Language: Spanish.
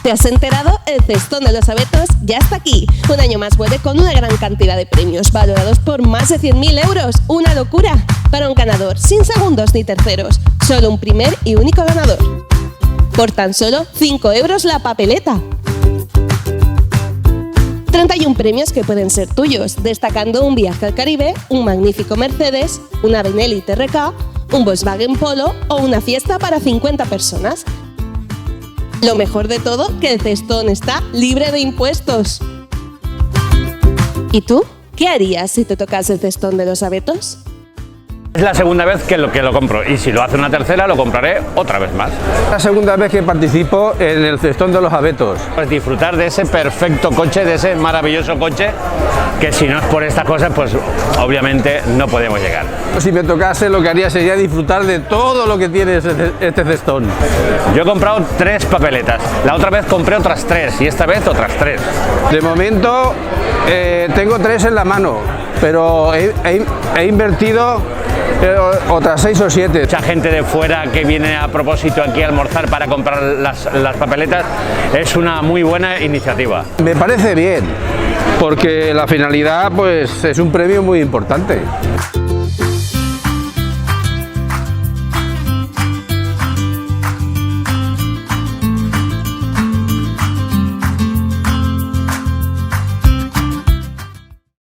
¿Te has enterado? El Cestón de los Abetos ya está aquí. Un año más vuelve con una gran cantidad de premios, valorados por más de 100.000 euros. ¡Una locura! Para un ganador, sin segundos ni terceros. Solo un primer y único ganador. Por tan solo 5 euros la papeleta. 31 premios que pueden ser tuyos, destacando un viaje al Caribe, un magnífico Mercedes, una Benelli TRK, un Volkswagen Polo o una fiesta para 50 personas. Lo mejor de todo, que el cestón está libre de impuestos. ¿Y tú? ¿Qué harías si te tocase el Cestón de los Abetos? Es la segunda vez que lo compro y si lo hace una tercera lo compraré otra vez más. La segunda vez que participo en el Cestón de los Abetos. Pues disfrutar de ese perfecto coche, de ese maravilloso coche, que si no es por estas cosas, pues obviamente no podemos llegar. Si me tocase, lo que haría sería disfrutar de todo lo que tiene este cestón. Yo he comprado 3 papeletas, la otra vez compré otras 3 y esta vez otras 3. De momento tengo 3 en la mano, pero he invertido otras 6 o 7. Mucha gente de fuera que viene a propósito aquí a almorzar para comprar las papeletas, es una muy buena iniciativa. Me parece bien, porque la finalidad pues es un premio muy importante.